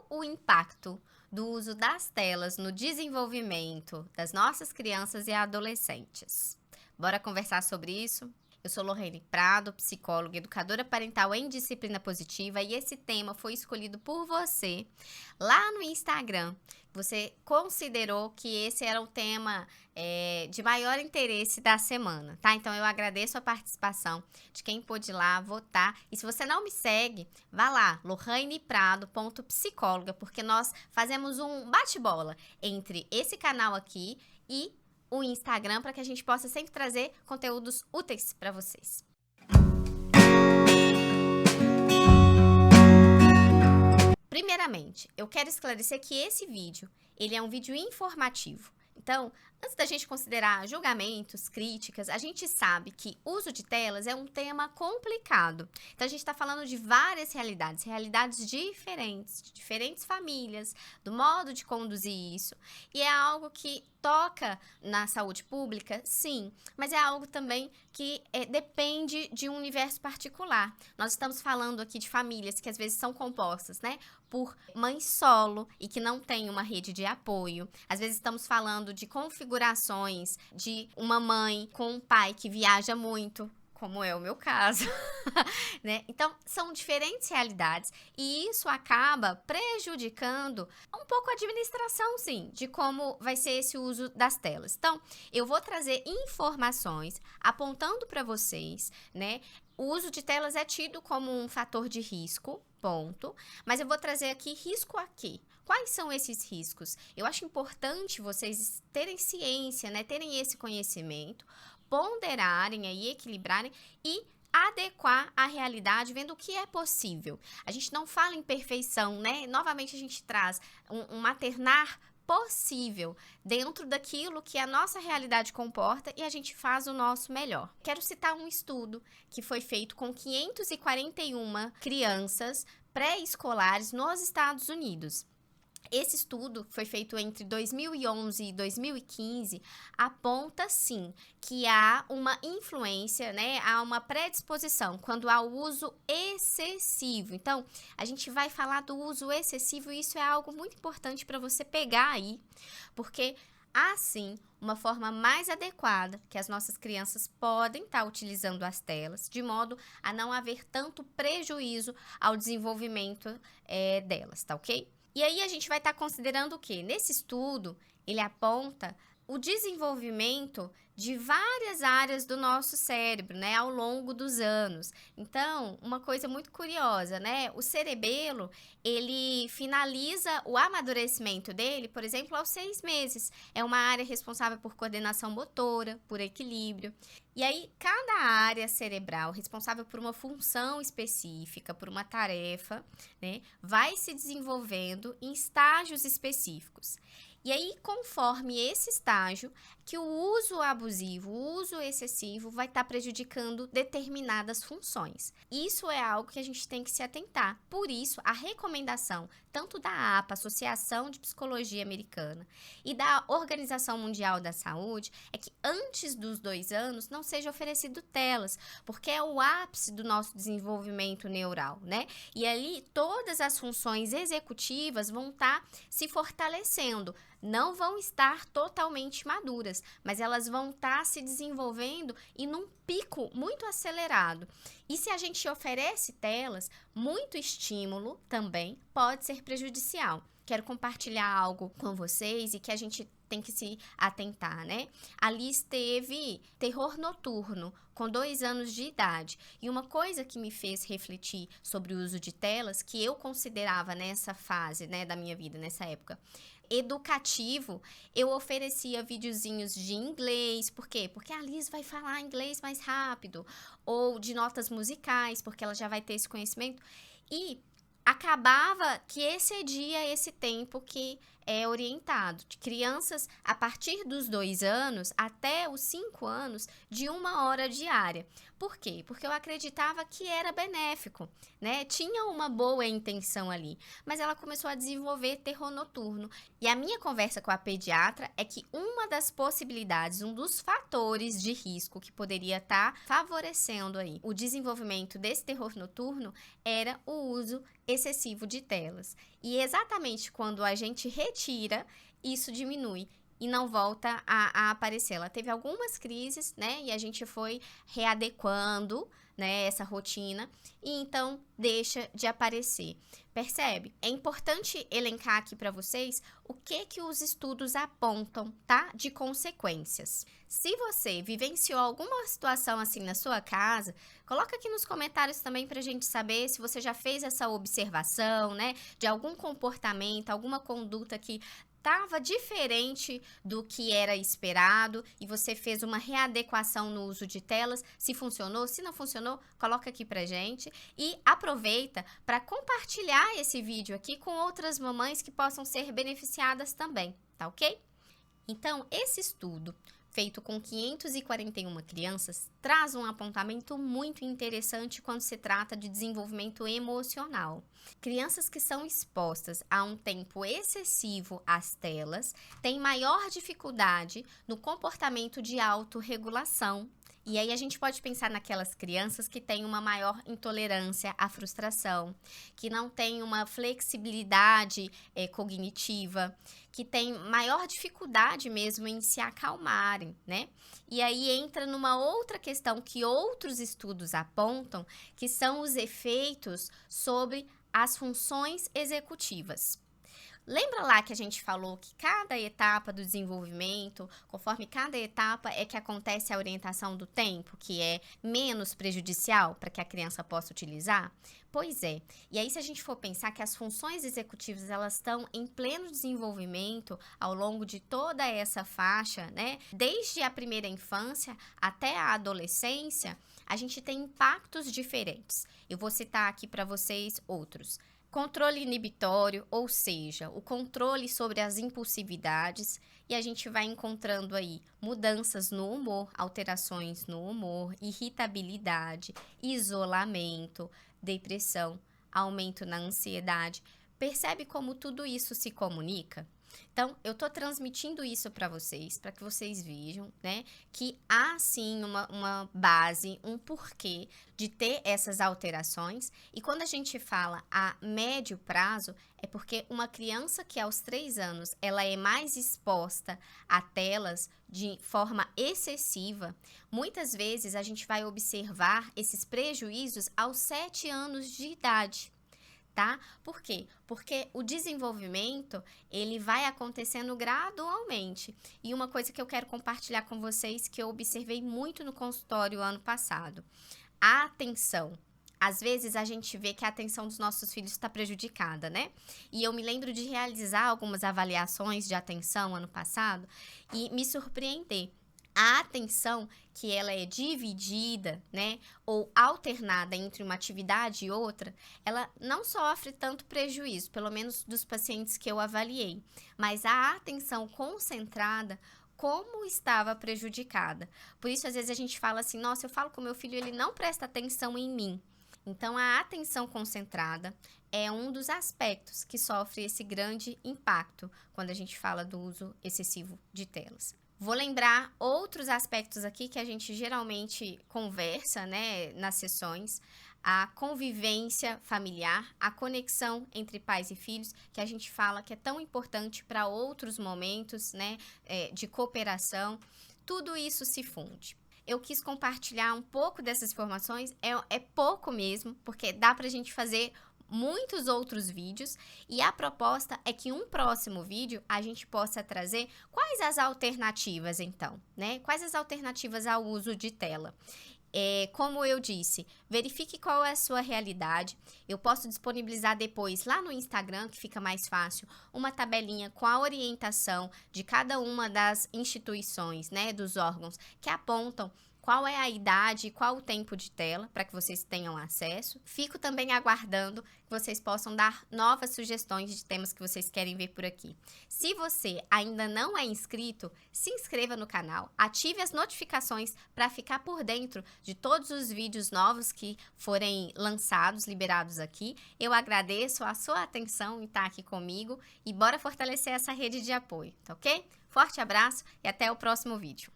qual o impacto do uso das telas no desenvolvimento das nossas crianças e adolescentes? Bora conversar sobre isso? Eu sou Lorraine Prado, psicóloga e educadora parental em disciplina positiva, e esse tema foi escolhido por você lá no Instagram. Você considerou que esse era o tema de maior interesse da semana, tá? Então eu agradeço a participação de quem pôde ir lá votar. E se você não me segue, vá lá, lorraineprado.psicóloga, porque nós fazemos um bate-bola entre esse canal aqui e o Instagram, para que a gente possa sempre trazer conteúdos úteis para vocês. Primeiramente, eu quero esclarecer que esse vídeo, ele é um vídeo informativo. Então, antes da gente considerar julgamentos, críticas, a gente sabe que uso de telas é um tema complicado. Então, a gente está falando de várias realidades, realidades diferentes, de diferentes famílias, do modo de conduzir isso. E é algo que toca na saúde pública, sim, mas é algo também que depende de um universo particular. Nós estamos falando aqui de famílias que às vezes são compostas, né, por mãe solo e que não tem uma rede de apoio. Às vezes estamos falando de configurações de uma mãe com um pai que viaja muito, como é o meu caso, né? Então, são diferentes realidades e isso acaba prejudicando um pouco a administração, sim, de como vai ser esse uso das telas. Então, eu vou trazer informações apontando para vocês, né? O uso de telas é tido como um fator de risco, ponto. Mas eu vou trazer aqui risco a quê? Quais são esses riscos? Eu acho importante vocês terem ciência, né? Terem esse conhecimento, ponderarem aí, equilibrarem e adequar a realidade, vendo o que é possível. A gente não fala em perfeição, né? Novamente a gente traz um maternar possível dentro daquilo que a nossa realidade comporta e a gente faz o nosso melhor. Quero citar um estudo que foi feito com 541 crianças pré-escolares nos Estados Unidos. Esse estudo foi feito entre 2011 e 2015, aponta sim que há uma influência, né, há uma predisposição quando há o uso excessivo. Então, a gente vai falar do uso excessivo e isso é algo muito importante para você pegar aí, porque há sim uma forma mais adequada que as nossas crianças podem estar utilizando as telas, de modo a não haver tanto prejuízo ao desenvolvimento delas, tá ok? E aí a gente vai estar considerando o quê? Nesse estudo, ele aponta o desenvolvimento de várias áreas do nosso cérebro, né, ao longo dos anos. Então, uma coisa muito curiosa, né, o cerebelo, ele finaliza o amadurecimento dele, por exemplo, aos 6 meses. É uma área responsável por coordenação motora, por equilíbrio. E aí, cada área cerebral responsável por uma função específica, por uma tarefa, né, vai se desenvolvendo em estágios específicos. E aí, conforme esse estágio, que o uso abusivo, o uso excessivo vai estar prejudicando determinadas funções. Isso é algo que a gente tem que se atentar. Por isso, a recomendação tanto da APA, Associação de Psicologia Americana, e da Organização Mundial da Saúde, é que antes dos 2 anos não seja oferecido telas, porque é o ápice do nosso desenvolvimento neural, né? E ali todas as funções executivas vão estar se fortalecendo. Não vão estar totalmente maduras, mas elas vão estar se desenvolvendo e num pico muito acelerado. E se a gente oferece telas, muito estímulo também pode ser prejudicial. Quero compartilhar algo com vocês e que a gente tem que se atentar, né? A Liz teve terror noturno com 2 anos de idade. E uma coisa que me fez refletir sobre o uso de telas, que eu considerava nessa fase, né, da minha vida, nessa época, educativo, eu oferecia videozinhos de inglês. Por quê? Porque a Liz vai falar inglês mais rápido. Ou de notas musicais, porque ela já vai ter esse conhecimento. E acabava que excedia esse tempo que é orientado. De crianças, a partir dos 2 anos até os 5 anos, de 1 hora diária. Por quê? Porque eu acreditava que era benéfico, né? Tinha uma boa intenção ali, mas ela começou a desenvolver terror noturno. E a minha conversa com a pediatra é que uma das possibilidades, um dos fatores de risco que poderia estar favorecendo aí o desenvolvimento desse terror noturno era o uso excessivo de telas. E exatamente quando a gente retira, isso diminui e não volta a aparecer. Ela teve algumas crises, né? E a gente foi readequando, né, essa rotina e então deixa de aparecer. Percebe? É importante elencar aqui para vocês o que os estudos apontam, tá? De consequências. Se você vivenciou alguma situação assim na sua casa, coloca aqui nos comentários também para a gente saber se você já fez essa observação, né? De algum comportamento, alguma conduta que estava diferente do que era esperado e você fez uma readequação no uso de telas. Se funcionou, se não funcionou, coloca aqui pra gente e aproveita para compartilhar esse vídeo aqui com outras mamães que possam ser beneficiadas também, tá ok? Então, esse estudo feito com 541 crianças, traz um apontamento muito interessante quando se trata de desenvolvimento emocional. Crianças que são expostas a um tempo excessivo às telas têm maior dificuldade no comportamento de autorregulação. E aí a gente pode pensar naquelas crianças que têm uma maior intolerância à frustração, que não têm uma flexibilidade cognitiva, que têm maior dificuldade mesmo em se acalmarem, né? E aí entra numa outra questão que outros estudos apontam, que são os efeitos sobre as funções executivas. Lembra lá que a gente falou que cada etapa do desenvolvimento, conforme cada etapa é que acontece a orientação do tempo, que é menos prejudicial para que a criança possa utilizar? Pois é. E aí se a gente for pensar que as funções executivas elas estão em pleno desenvolvimento ao longo de toda essa faixa, né? Desde a primeira infância até a adolescência, a gente tem impactos diferentes. Eu vou citar aqui para vocês outros. Controle inibitório, ou seja, o controle sobre as impulsividades, e a gente vai encontrando aí mudanças no humor, alterações no humor, irritabilidade, isolamento, depressão, aumento na ansiedade. Percebe como tudo isso se comunica? Então, eu tô transmitindo isso para que vocês vejam, né, que há sim uma base, um porquê de ter essas alterações. E quando a gente fala a médio prazo, é porque uma criança que aos 3 anos ela é mais exposta a telas de forma excessiva, muitas vezes a gente vai observar esses prejuízos aos 7 anos de idade. Tá? Por quê? Porque o desenvolvimento, ele vai acontecendo gradualmente. E uma coisa que eu quero compartilhar com vocês, que eu observei muito no consultório ano passado. A atenção. Às vezes a gente vê que a atenção dos nossos filhos está prejudicada, né? E eu me lembro de realizar algumas avaliações de atenção ano passado e me surpreender. A atenção que ela é dividida, né, ou alternada entre uma atividade e outra, ela não sofre tanto prejuízo, pelo menos dos pacientes que eu avaliei, mas a atenção concentrada, como estava prejudicada. Por isso, às vezes a gente fala assim, nossa, eu falo com meu filho, ele não presta atenção em mim. Então, a atenção concentrada é um dos aspectos que sofre esse grande impacto quando a gente fala do uso excessivo de telas. Vou lembrar outros aspectos aqui que a gente geralmente conversa, né, nas sessões, a convivência familiar, a conexão entre pais e filhos, que a gente fala que é tão importante para outros momentos, né, de cooperação, tudo isso se funde. Eu quis compartilhar um pouco dessas informações, é pouco mesmo, porque dá pra gente fazer muitos outros vídeos e a proposta é que um próximo vídeo a gente possa trazer quais as alternativas então, né? Quais as alternativas ao uso de tela. Como eu disse, verifique qual é a sua realidade. Eu posso disponibilizar depois lá no Instagram, que fica mais fácil, uma tabelinha com a orientação de cada uma das instituições, né, dos órgãos que apontam qual é a idade e qual o tempo de tela, para que vocês tenham acesso. Fico também aguardando que vocês possam dar novas sugestões de temas que vocês querem ver por aqui. Se você ainda não é inscrito, se inscreva no canal, ative as notificações para ficar por dentro de todos os vídeos novos que forem lançados, liberados aqui. Eu agradeço a sua atenção em estar aqui comigo e bora fortalecer essa rede de apoio, tá ok? Forte abraço e até o próximo vídeo.